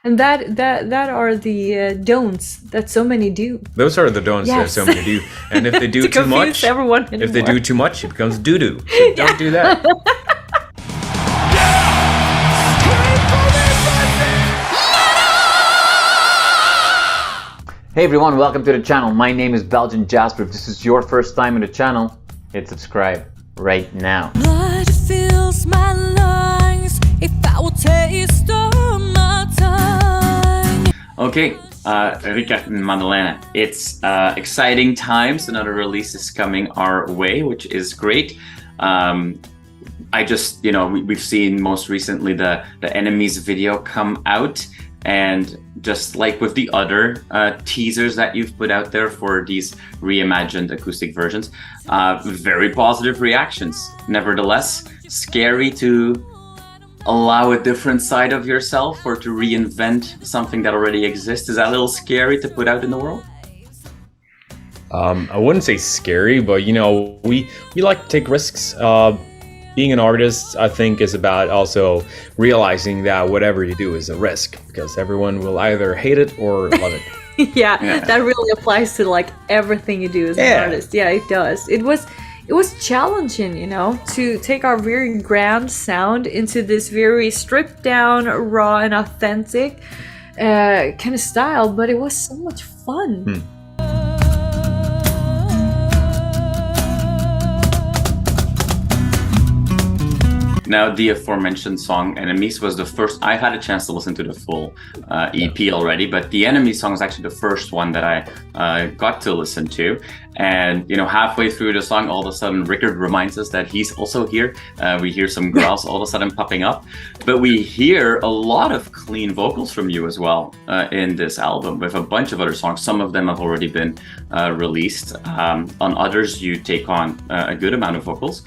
And that are the don'ts that so many do. Those are the don'ts that so many do. And if they do too much, if they do too much, it becomes doo-doo. So don't do that. Hey everyone, welcome to the channel. My name is Belgian Jasper. If this is your first time in the channel, hit subscribe right now. Blood fills my lungs if I will taste of my tongue. Okay, Rikard and Madeleine, it's exciting times. Another release is coming our way, which is great. I just, we've seen most recently the Enemies video come out, and just like with the other teasers that you've put out there for these reimagined acoustic versions, very positive reactions. Nevertheless, scary to allow a different side of yourself or to reinvent something that already exists. Is that a little scary to put out in the world? I wouldn't say scary, but we like to take risks. Being an artist, I think, is about also realizing that whatever you do is a risk, because everyone will either hate it or love it. yeah, that really applies to like everything you do as an artist. Yeah, it does. It was challenging, to take our very grand sound into this very stripped down, raw and authentic kind of style, but it was so much fun. Now, the aforementioned song Enemies was the first. I had a chance to listen to the full EP already, but the Enemies song is actually the first one that I got to listen to. And, halfway through the song, all of a sudden, Rikard reminds us that he's also here. We hear some growls all of a sudden popping up. But we hear a lot of clean vocals from you as well in this album, with a bunch of other songs. Some of them have already been released. On others, you take on a good amount of vocals.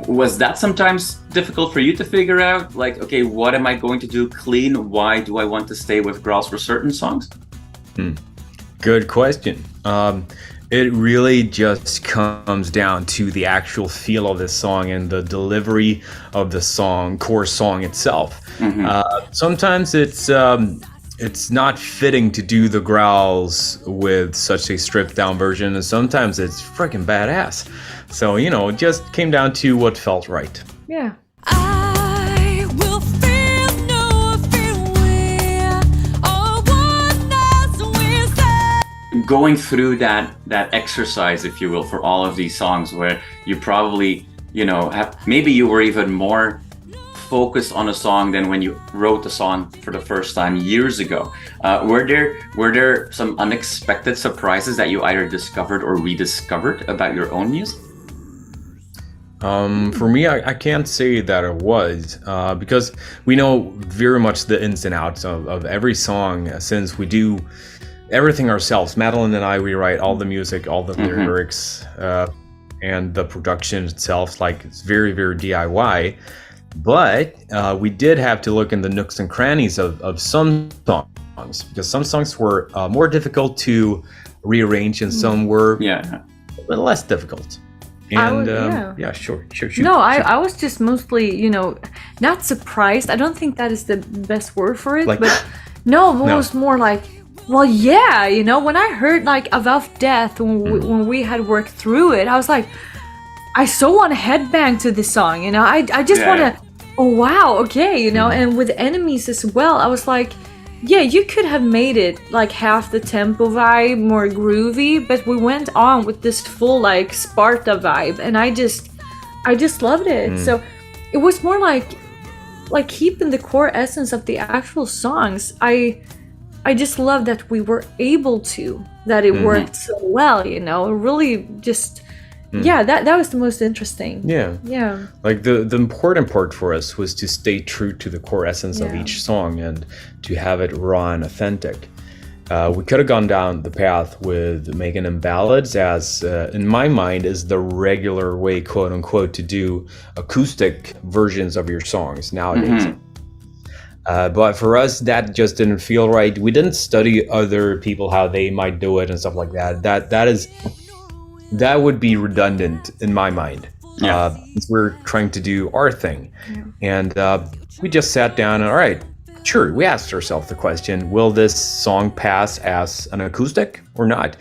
Was that sometimes difficult for you to figure out? Like, okay, what am I going to do clean? Why do I want to stay with growls for certain songs? Good question. It really just comes down to the actual feel of the song and the delivery of the core song itself. Sometimes it's not fitting to do the growls with such a stripped down version, and sometimes it's freaking badass. So, it just came down to what felt right. Yeah. I will feel no fear of what else we say. Going through that exercise, if you will, for all of these songs, where you probably, maybe you were even more focused on a song than when you wrote the song for the first time years ago. Were there some unexpected surprises that you either discovered or rediscovered about your own music? For me, I can't say that it was, because we know very much the ins and outs of every song, since we do everything ourselves. Madeleine and I, we write all the music, all the lyrics, and the production itself. Like, it's very, very DIY. But we did have to look in the nooks and crannies of some songs, because some songs were more difficult to rearrange and some were a little less difficult. And sure. No, I was just mostly, not surprised. I don't think that is the best word for it, but it was more like, well, yeah, when I heard like About Death, when we had worked through it, I was like, I so want to headbang to this song, I just want to, oh wow, okay, and with Enemies as well, I was like, yeah, you could have made it like half the tempo vibe, more groovy, but we went on with this full like Sparta vibe, and I just loved it. So it was more like keeping the core essence of the actual songs. I just love that we were able to, that it worked so well, really just that was the most interesting. Yeah. Like the important part for us was to stay true to the core essence of each song and to have it raw and authentic. We could have gone down the path with making them ballads, as in my mind is the regular way, quote unquote, to do acoustic versions of your songs nowadays. But for us, that just didn't feel right. We didn't study other people, how they might do it and stuff like that. That would be redundant in my mind. We're trying to do our thing. And we just sat down and all right, sure, we asked ourselves the question, will this song pass as an acoustic or not?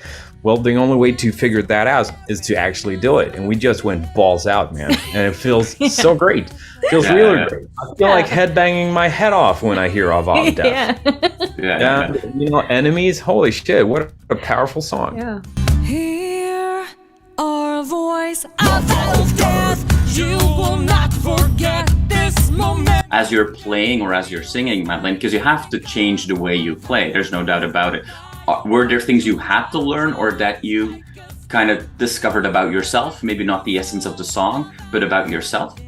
Well, the only way to figure that out is to actually do it. And we just went balls out, man. And it feels so great. It feels really great. I feel like headbanging my head off when I hear Unveiled Death. And, you know, Enemies, holy shit, what a powerful song. Yeah. Hear our voice, Unveiled Death. You will not forget this moment. As you're playing or as you're singing, Madeleine, because you have to change the way you play. There's no doubt about it. Were there things you had to learn or that you kind of discovered about yourself? Maybe not the essence of the song, but about yourself?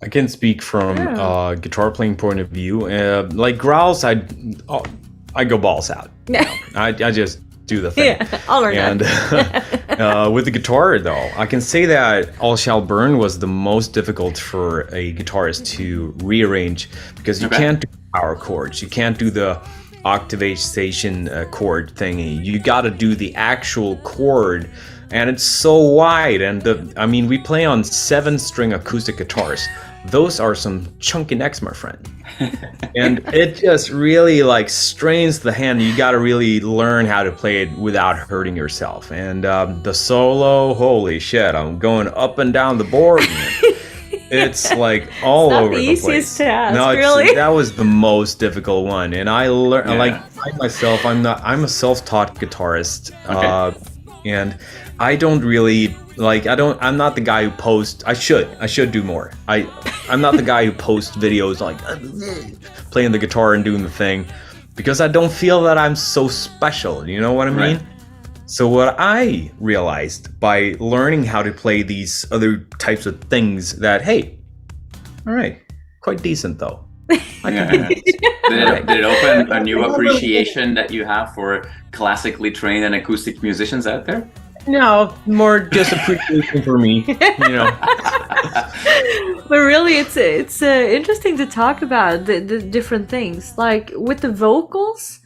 I can speak from a guitar playing point of view. Like growls, I go balls out. You know? I just do the thing. Yeah, I'll learn that. With the guitar, though, I can say that All Shall Burn was the most difficult for a guitarist to rearrange because you can't do power chords. You can't do the octavation chord thingy. You got to do the actual chord, and it's so wide. And I mean, we play on 7-string acoustic guitars. Those are some chunky necks, my friend. And it just really like strains the hand. You got to really learn how to play it without hurting yourself. And the solo, holy shit, I'm going up and down the board. It's like all over the place. Task, no, really? That was the most difficult one. And I learned, like I myself, I'm a self-taught guitarist. And I don't really I'm not the guy who posts. I should do more. I'm not the guy who posts videos like playing the guitar and doing the thing because I don't feel that I'm so special. You know what I mean? So what I realized by learning how to play these other types of things that, hey, all right, quite decent though. I can do this. Did it open a new appreciation that you have for classically trained and acoustic musicians out there? No, more just appreciation for me, you know. But really, it's interesting to talk about the different things. Like with the vocals,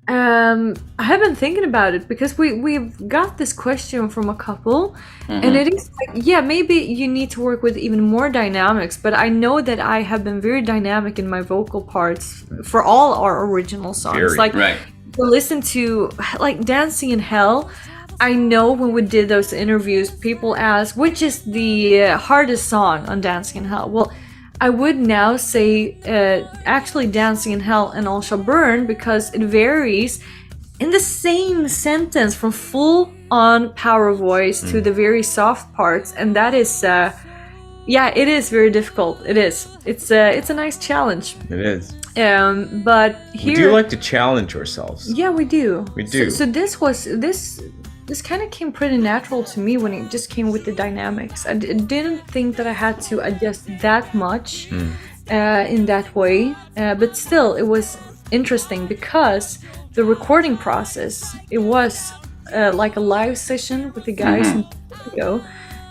I have been thinking about it because we've got this question from a couple, and it is like, yeah, maybe you need to work with even more dynamics. But I know that I have been very dynamic in my vocal parts for all our original songs. To listen to like Dancing in Hell. I know when we did those interviews, people ask, which is the hardest song on Dancing in Hell? Well, I would now say actually Dancing in Hell and All Shall Burn because it varies in the same sentence from full on power voice to the very soft parts. And that is, it is very difficult. It is. It's a nice challenge. It is. But here... We do like to challenge ourselves. Yeah, we do. We do. So this kind of came pretty natural to me when it just came with the dynamics. I didn't think that I had to adjust that much in that way, but still it was interesting because the recording process, it was like a live session with the guys in the studio.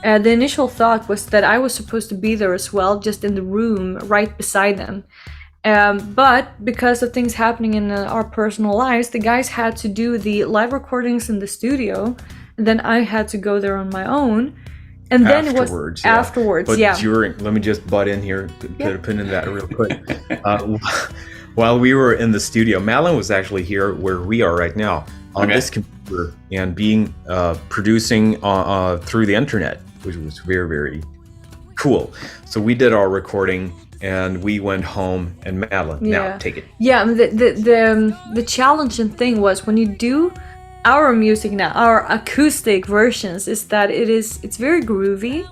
The initial thought was that I was supposed to be there as well, just in the room right beside them. But because of things happening in our personal lives, the guys had to do the live recordings in the studio, and then I had to go there on my own. And then afterwards, but during, let me just butt in here, put a pin in that real quick. While we were in the studio, Madeleine was actually here where we are right now on this computer and being producing through the internet, which was very, very cool. So we did our recording. And we went home, and Madeleine, now take it. Yeah, the challenging thing was when you do our music now, our acoustic versions, is that it's very groovy.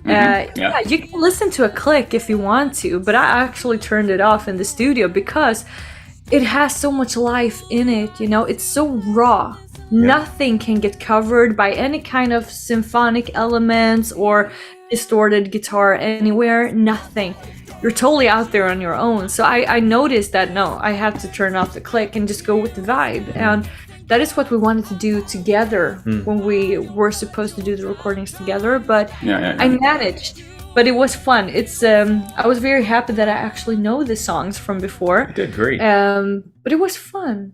You can listen to a click if you want to, but I actually turned it off in the studio because it has so much life in it. You know, it's so raw. Nothing can get covered by any kind of symphonic elements or distorted guitar anywhere. Nothing. You're totally out there on your own. So I noticed that, no, I had to turn off the click and just go with the vibe. And that is what we wanted to do together when we were supposed to do the recordings together. But I managed. But it was fun. It's I was very happy that I actually know the songs from before. You did great. But it was fun.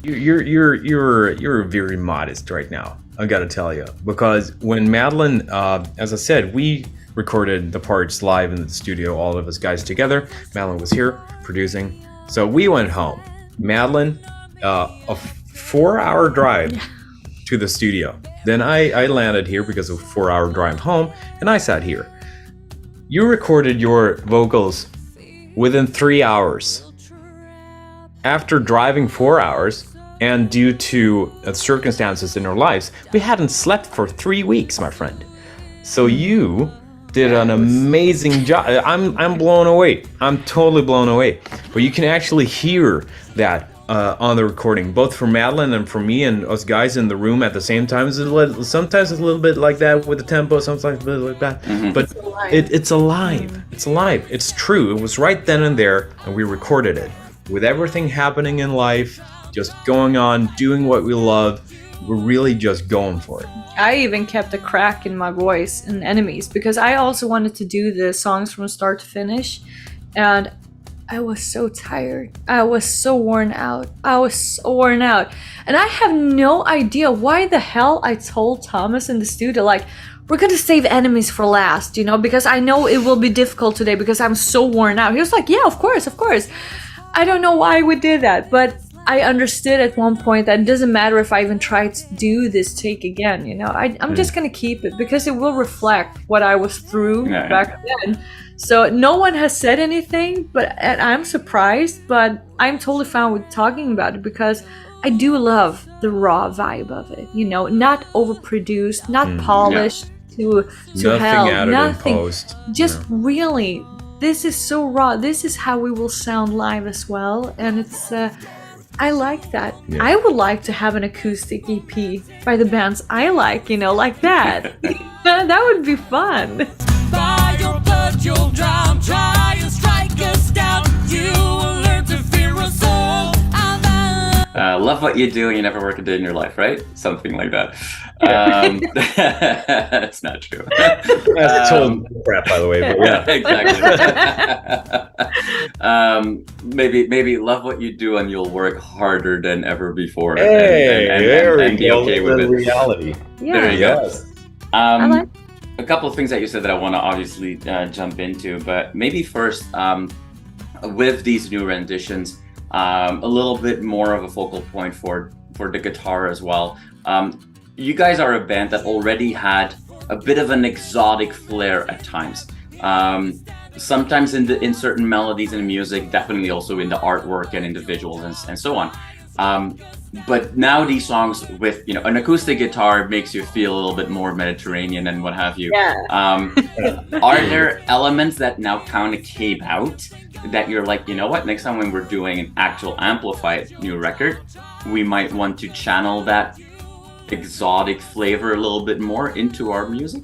You're very modest right now. I gotta tell you, because when Madeleine, as I said, we recorded the parts live in the studio, all of us guys together. Madeleine was here producing, so we went home. Madeleine, a 4-hour drive to the studio. Then I landed here because of a 4-hour drive home, and I sat here. You recorded your vocals within 3 hours. After driving 4 hours, and due to circumstances in our lives, we hadn't slept for 3 weeks, my friend. So you did an amazing job. I'm blown away. I'm totally blown away. But you can actually hear that on the recording, both for Madeleine and for me and us guys in the room at the same time. Sometimes it's a little bit like that with the tempo, sometimes a bit like that. Mm-hmm. But it's alive. It's alive. It's true. It was right then and there, and we recorded it. With everything happening in life, just going on, doing what we love, we're really just going for it. I even kept a crack in my voice in Enemies because I also wanted to do the songs from start to finish, and I was so tired. I was so worn out. And I have no idea why the hell I told Thomas in the studio, like, we're gonna save Enemies for last, because I know it will be difficult today because I'm so worn out. He was like, yeah, of course. I don't know why we did that, but I understood at one point that it doesn't matter if I even try to do this take again, I'm just gonna keep it because it will reflect what I was through back then. So no one has said anything, and I'm surprised, but I'm totally fine with talking about it because I do love the raw vibe of it, not overproduced, not polished to nothing hell, added nothing, in post. just really, this is so raw. This is how we will sound live as well, and it's I like that. Yeah. I would like to have an acoustic EP by the bands I like, like that. That would be fun. By your blood, you'll drown. Try and strike us down. You will learn to fear us all. Love what you do and you never work a day in your life, right? Something like that. That's not true. That's total crap, by the way. But yeah, exactly. Maybe love what you do and you'll work harder than ever before. And be okay with it. Reality. Yeah. There you go. A couple of things that you said that I want to obviously jump into, but maybe first, with these new renditions, a little bit more of a focal point for the guitar as well. You guys are a band that already had a bit of an exotic flair at times. Sometimes in certain melodies and music, definitely also in the artwork and in the visuals and so on. But now these songs with an acoustic guitar makes you feel a little bit more Mediterranean and what have you. Yeah. Are there elements that now kind of came out that you're like, what, next time when we're doing an actual amplified new record, we might want to channel that exotic flavor a little bit more into our music?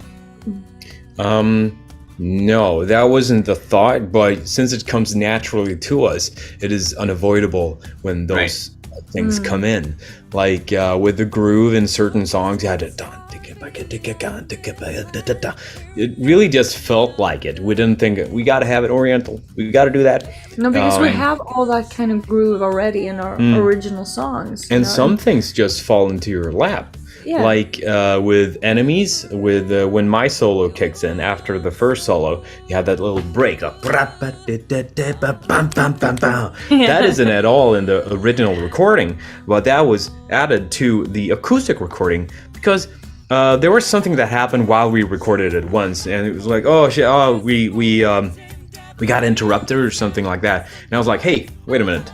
No, that wasn't the thought, but since it comes naturally to us, it is unavoidable when those things come in. Like with the groove in certain songs, it really just felt like it. We didn't think we got to have it oriental. We got to do that. No, because we have all that kind of groove already in our original songs. And some things just fall into your lap. Yeah. Like with Enemies, with when my solo kicks in after the first solo, you have that little break. That isn't at all in the original recording, but that was added to the acoustic recording because there was something that happened while we recorded it once, and it was like, oh shit, we got interrupted or something like that, and I was like, hey, wait a minute.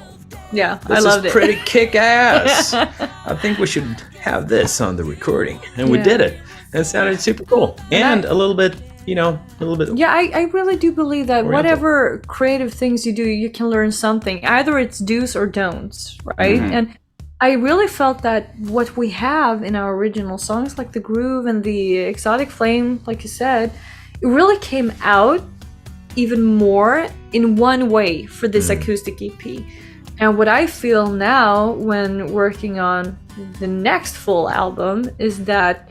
Yeah, I loved it. This is pretty kick-ass. I think we should have this on the recording. And we did it. And it sounded super cool. And a little bit, Yeah, I really do believe that whatever creative things you do, you can learn something. Either it's do's or don'ts, right? Mm-hmm. And I really felt that what we have in our original songs, like the groove and the exotic flame, like you said, it really came out even more in one way for this acoustic EP. And what I feel now when working on the next full album is that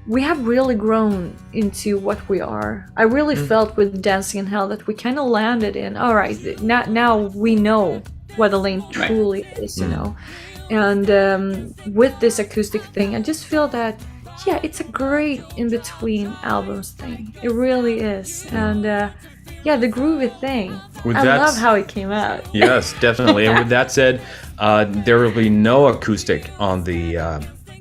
we have really grown into what we are. I really felt with Dancing in Hell that we kind of landed in, all right, now we know what ELEINE truly is, And with this acoustic thing, I just feel that yeah, it's a great in-between albums thing. It really is. And yeah, the groovy thing. I love how it came out. Yes, definitely. And with that said, there will be no acoustic on the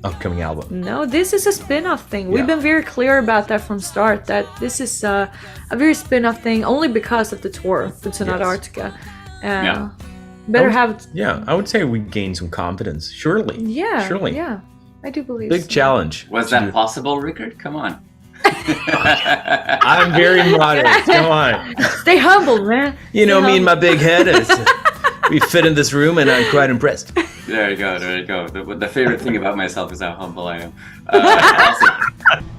upcoming album. No, this is a spin-off thing. We've been very clear about that from start, that this is a very spin-off thing only because of the tour with Sonata Arctica. I would say we gained some confidence. Surely. Yeah. Surely. Yeah. I do believe Big challenge. Was that possible, Rikard? Come on. I'm very modest. Come on. Stay humble, man. You know me and my big head. We fit in this room and I'm quite impressed. There you go. The favorite thing about myself is how humble I am. Awesome.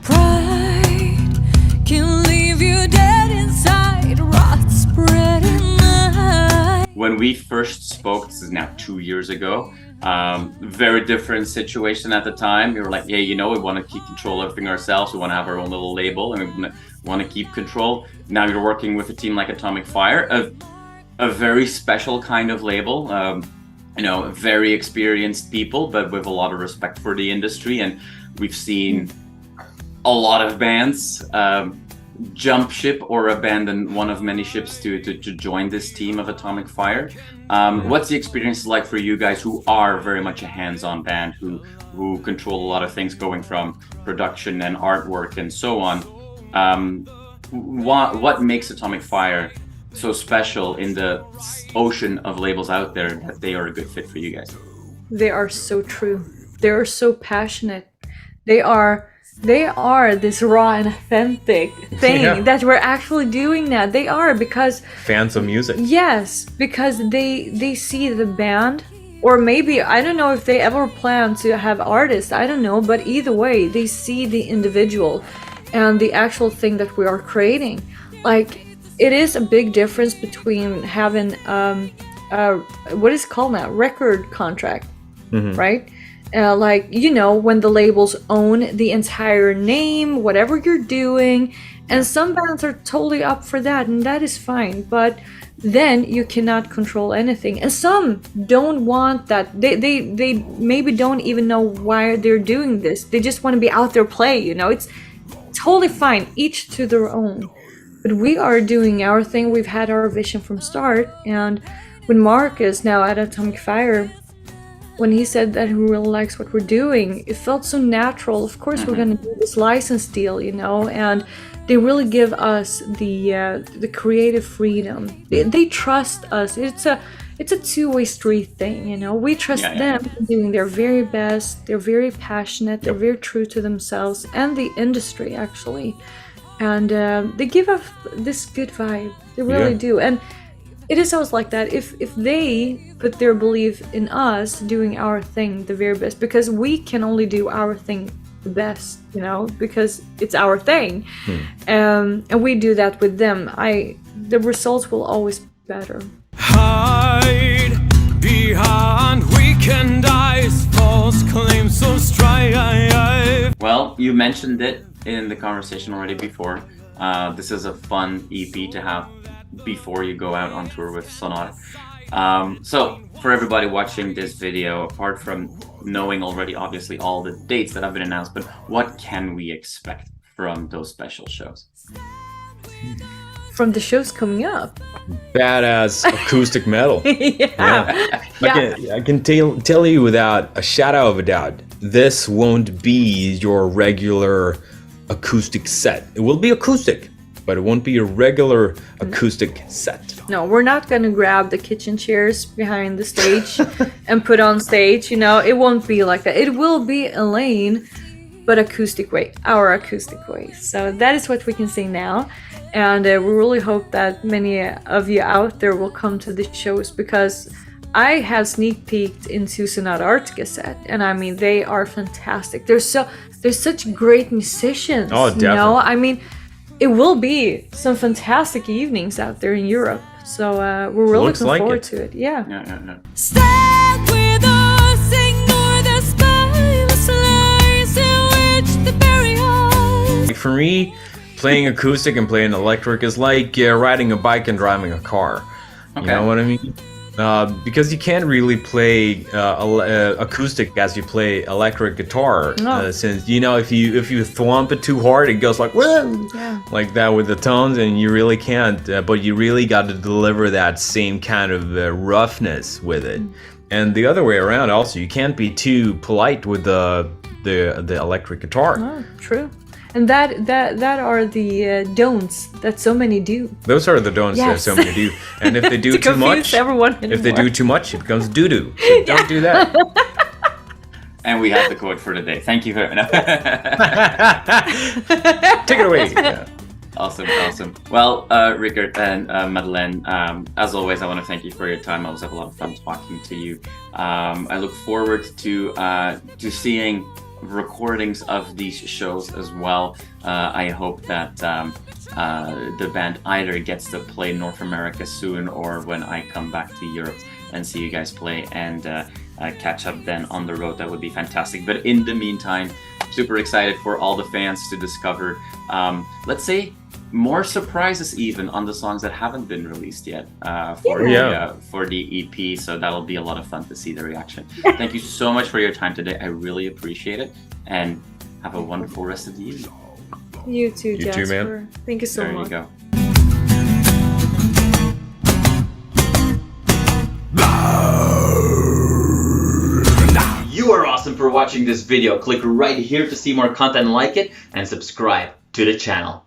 Pride can leave you dead inside, rot spreading night. When we first spoke, this is now 2 years ago, very different situation at the time. We were like, hey, we want to keep control of everything ourselves. We want to have our own little label and we want to keep control. Now you're working with a team like Atomic Fire, a very special kind of label. Very experienced people, but with a lot of respect for the industry. And we've seen a lot of bands jump ship or abandon one of many ships to join this team of Atomic Fire. What's the experience like for you guys who are very much a hands-on band, who control a lot of things going from production and artwork and so on? What makes Atomic Fire so special in the ocean of labels out there that they are a good fit for you guys? They are so true. They are so passionate. They are this raw and authentic thing that we're actually doing now. They are, because fans of music. Yes, because they see the band, or maybe, I don't know if they ever plan to have artists, I don't know, but either way, they see the individual and the actual thing that we are creating. Like, it is a big difference between having what is called now, record contract, right? When the labels own the entire name, whatever you're doing, and some bands are totally up for that, and that is fine, but then you cannot control anything. And some don't want that. They maybe don't even know why they're doing this. They just want to be out there play, It's totally fine, each to their own. But we are doing our thing. We've had our vision from start, and when Mark is now at Atomic Fire, when he said that he really likes what we're doing, it felt so natural. Of course, we're going to do this license deal, and they really give us the creative freedom. They trust us. It's a two-way street thing, We trust them doing their very best. They're very passionate. They're very true to themselves and the industry, actually. And they give us this good vibe. They really do. And it is always like that. If they put their belief in us doing our thing the very best, because we can only do our thing the best, because it's our thing. And we do that with them. The results will always be better. Hide behind weekend eyes, false claims so strive. Well, you mentioned it in the conversation already before. This is a fun EP to have before you go out on tour with Sonata. So for everybody watching this video, apart from knowing already obviously all the dates that have been announced, but what can we expect from those special shows? From the shows coming up, badass acoustic metal. Yeah. I can tell you without a shadow of a doubt, this won't be your regular acoustic set. It will be acoustic, but it won't be a regular acoustic set. No, we're not gonna grab the kitchen chairs behind the stage and put on stage, It won't be like that. It will be ELEINE, but acoustic way, our acoustic way. So that is what we can say now. And we really hope that many of you out there will come to the shows, because I have sneak peeked into Sonata Arctica set, and I mean, they are fantastic. They're such great musicians. Oh, definitely. It will be some fantastic evenings out there in Europe. So we're really looking forward to it. Yeah. Stand with us, ignore the spineless lies in which they bury us. For me, playing acoustic and playing electric is like riding a bike and driving a car. You know what I mean? because you can't really play acoustic as you play electric guitar. Since if you thwomp it too hard, it goes like like that with the tones, and you really can't. But you really got to deliver that same kind of roughness with it. And the other way around, also, you can't be too polite with the electric guitar. Oh, true. And that are the don'ts that so many do. Those are the don'ts that so many do. And if they do too much, if they do too much, it becomes doo-doo. So don't do that. And we have the quote for today. Thank you very much. Take it away. Yeah. Awesome. Well, Rikard and Madeleine, as always, I want to thank you for your time. I always have a lot of fun talking to you. I look forward to seeing recordings of these shows as well. I hope that the band either gets to play North America soon, or when I come back to Europe and see you guys play and catch up then on the road. That would be fantastic. But in the meantime, super excited for all the fans to discover, let's say, more surprises even on the songs that haven't been released yet for the EP. So that'll be a lot of fun to see the reaction. Thank you so much for your time today. I really appreciate it, and have a wonderful rest of the evening. You too, Jasper. You too, man. Thank you so much. There you go. You are awesome for watching this video. Click right here to see more content like it, and subscribe to the channel.